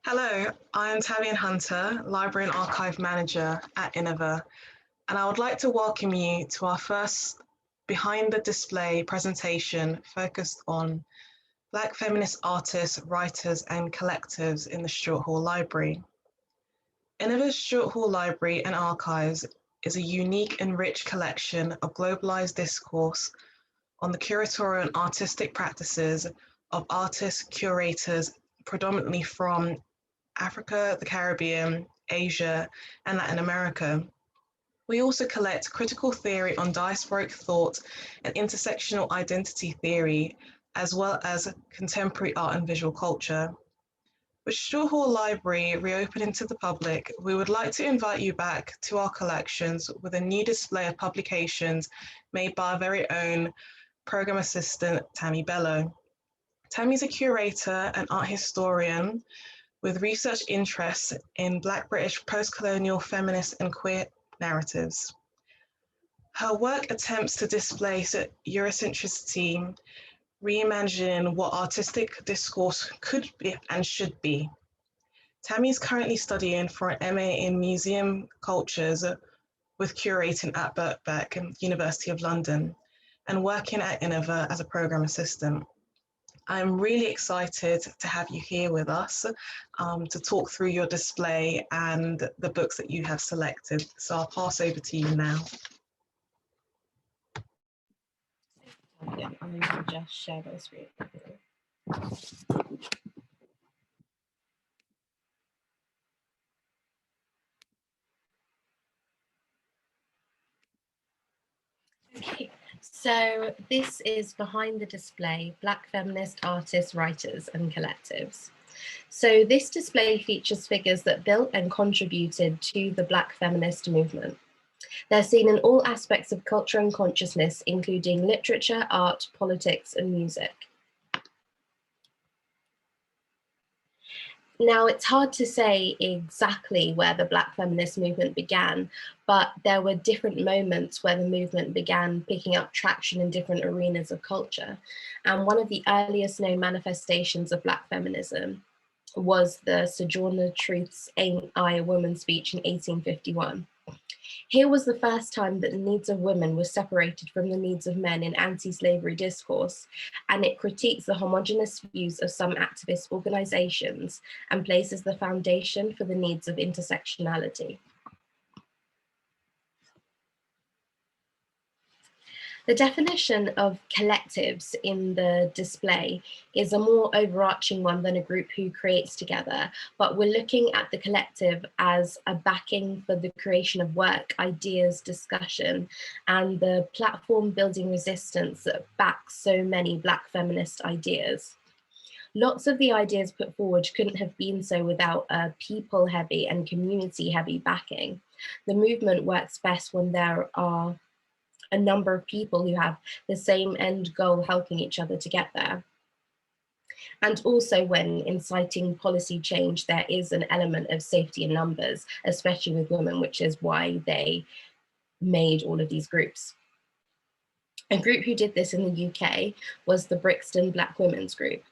Hello, I am Tammi Hunter, Library and Archive Manager at Innova, and I would like to welcome you to our first Behind the Display presentation focused on Black feminist artists, writers, and collectives in the Stuart Hall Library. Innova's Stuart Hall Library and Archives is a unique and rich collection of globalized discourse on the curatorial and artistic practices of artists, curators, predominantly from Africa, the Caribbean, Asia, and Latin America. We also collect critical theory on diasporic thought and intersectional identity theory, as well as contemporary art and visual culture. With Stuart Hall Library reopening to the public, we would like to invite you back to our collections with a new display of publications made by our very own program assistant, Tammi Bello. Tammi is a curator and art historian with research interests in Black British post-colonial feminist and queer narratives. Her work attempts to displace Eurocentricity, reimagining what artistic discourse could be and should be. Tammi is currently studying for an MA in Museum Cultures with curating at Birkbeck, University of London, and working at Innova as a program assistant. I'm really excited to have you here with us to talk through your display and the books that you have selected. So I'll pass over to you now. Yeah, I will just share the screen. Okay, so this is Behind the Display, Black Feminist Artists, Writers and Collectives. So this display features figures that built and contributed to the Black feminist movement. They're seen in all aspects of culture and consciousness, including literature, art, politics, and music. Now, it's hard to say exactly where the Black feminist movement began, but there were different moments where the movement began picking up traction in different arenas of culture. And one of the earliest known manifestations of Black feminism was the Sojourner Truth's Ain't I a Woman speech in 1851. Here was the first time that the needs of women were separated from the needs of men in anti-slavery discourse, and it critiques the homogenous views of some activist organizations and places the foundation for the needs of intersectionality. The definition of collectives in the display is a more overarching one than a group who creates together, but we're looking at the collective as a backing for the creation of work, ideas, discussion, and the platform building resistance that backs so many Black feminist ideas. Lots of the ideas put forward couldn't have been so without a people-heavy and community-heavy backing. The movement works best when there are a number of people who have the same end goal helping each other to get there. And also when inciting policy change, there is an element of safety in numbers, especially with women, which is why they made all of these groups. A group who did this in the UK was the Brixton Black Women's Group,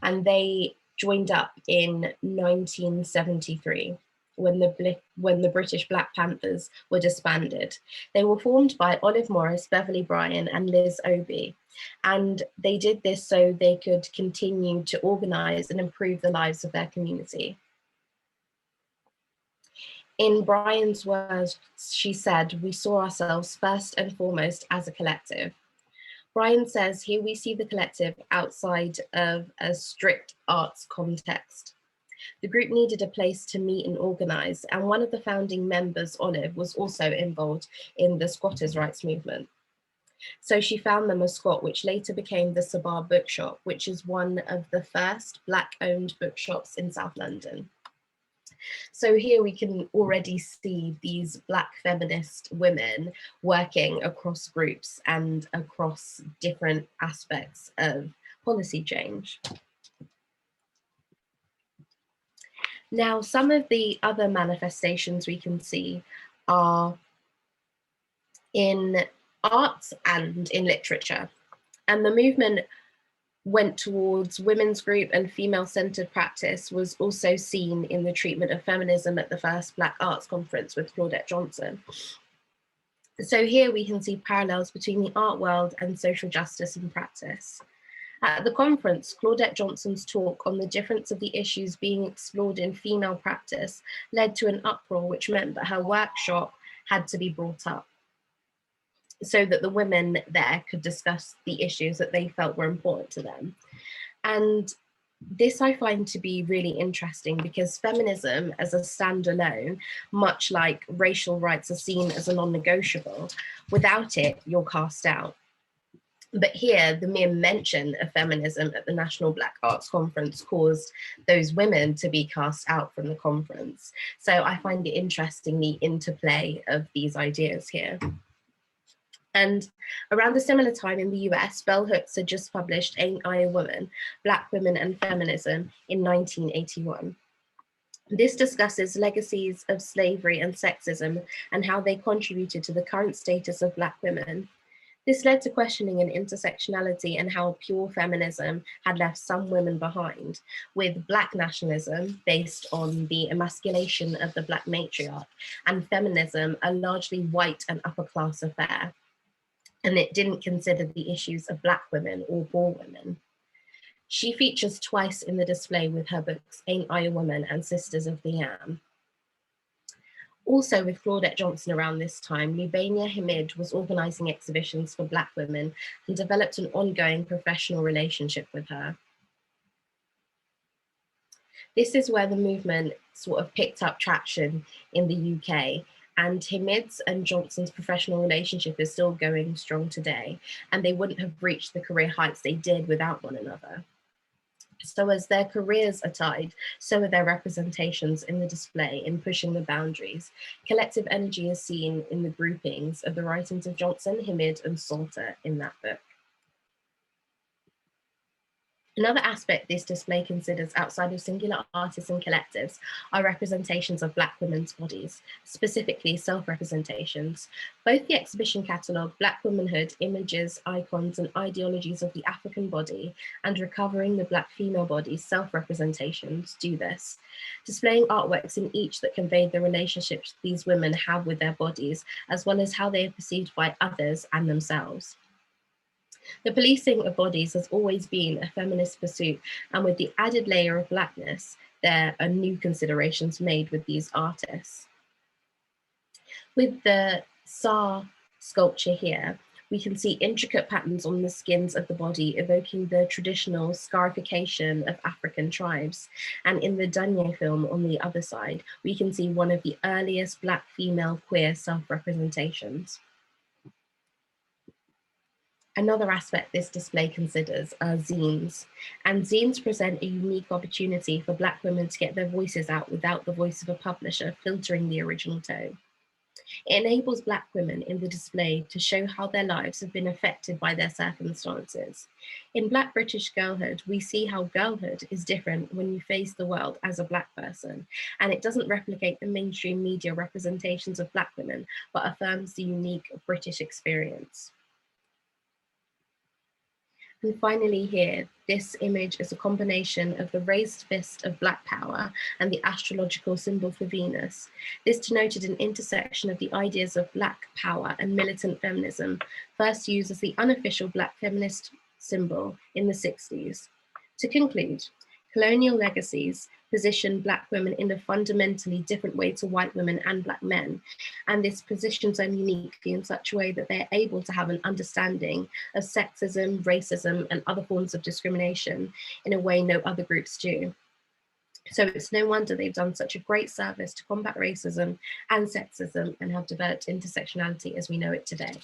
and they joined up in 1973. When the British Black Panthers were disbanded. They were formed by Olive Morris, Beverly Bryan, and Liz Obi. And they did this so they could continue to organize and improve the lives of their community. In Bryan's words, she said, "We saw ourselves first and foremost as a collective." Bryan says, "Here we see the collective outside of a strict arts context." The group needed a place to meet and organize, and one of the founding members, Olive, was also involved in the squatters' rights movement. So she found them a squat, which later became the Sabar Bookshop, which is one of the first Black-owned bookshops in South London. So here we can already see these Black feminist women working across groups and across different aspects of policy change. Now, some of the other manifestations we can see are in art and in literature. And the movement went towards women's group and female-centered practice was also seen in the treatment of feminism at the first Black Arts Conference with Claudette Johnson. So here we can see parallels between the art world and social justice in practice. At the conference, Claudette Johnson's talk on the difference of the issues being explored in female practice led to an uproar, which meant that her workshop had to be brought up so that the women there could discuss the issues that they felt were important to them. And this I find to be really interesting because feminism as a standalone, much like racial rights are seen as a non-negotiable, without it, you're cast out. But here, the mere mention of feminism at the National Black Arts Conference caused those women to be cast out from the conference. So I find it interesting, the interplay of these ideas here. And around a similar time in the US, Bell Hooks had just published Ain't I a Woman? Black Women and Feminism in 1981. This discusses legacies of slavery and sexism and how they contributed to the current status of Black women. This led to questioning an intersectionality and how pure feminism had left some women behind, with Black nationalism based on the emasculation of the Black matriarch, and feminism a largely white and upper class affair. And it didn't consider the issues of Black women or poor women. She features twice in the display with her books, Ain't I a Woman and Sisters of the Yam. Also with Claudette Johnson around this time, Lubania Hamid was organising exhibitions for Black women and developed an ongoing professional relationship with her. This is where the movement sort of picked up traction in the UK, and Hamid's and Johnson's professional relationship is still going strong today, and they wouldn't have reached the career heights they did without one another. So as their careers are tied, so are their representations in the display in pushing the boundaries. Collective energy is seen in the groupings of the writings of Johnson, Hamid, and Salter in that book. Another aspect this display considers outside of singular artists and collectives are representations of Black women's bodies, specifically self-representations. Both the exhibition catalogue, Black Womanhood, Images, Icons, and Ideologies of the African Body, and Recovering the Black Female Body, self-representations do this, displaying artworks in each that conveyed the relationships these women have with their bodies, as well as how they are perceived by others and themselves. The policing of bodies has always been a feminist pursuit, and with the added layer of Blackness, there are new considerations made with these artists. With the Sa sculpture here, we can see intricate patterns on the skins of the body, evoking the traditional scarification of African tribes. And in the Dunye film on the other side, we can see one of the earliest Black female queer self-representations. Another aspect this display considers are zines, and zines present a unique opportunity for Black women to get their voices out without the voice of a publisher filtering the original tone. It enables Black women in the display to show how their lives have been affected by their circumstances. In Black British Girlhood, we see how girlhood is different when you face the world as a Black person, and it doesn't replicate the mainstream media representations of Black women, but affirms the unique British experience. And finally here, this image is a combination of the raised fist of Black power and the astrological symbol for Venus. This denoted an intersection of the ideas of Black power and militant feminism, first used as the unofficial Black feminist symbol in the 60s. To conclude, colonial legacies position Black women in a fundamentally different way to white women and Black men. And this positions them uniquely in such a way that they're able to have an understanding of sexism, racism, and other forms of discrimination in a way no other groups do. So it's no wonder they've done such a great service to combat racism and sexism and have developed intersectionality as we know it today.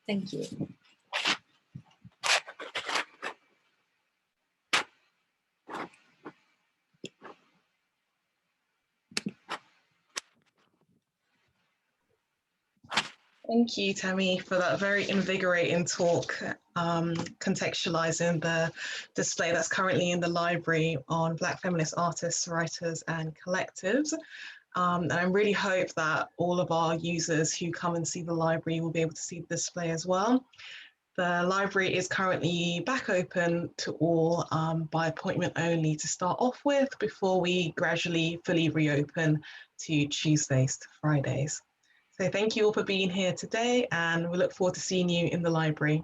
Thank you. Thank you, Tammi, for that very invigorating talk, contextualizing the display that's currently in the library on Black feminist artists, writers, and collectives. And I really hope that all of our users who come and see the library will be able to see the display as well. The library is currently back open to all by appointment only to start off with, before we gradually fully reopen to Tuesdays to Fridays. So thank you all for being here today, and we look forward to seeing you in the library.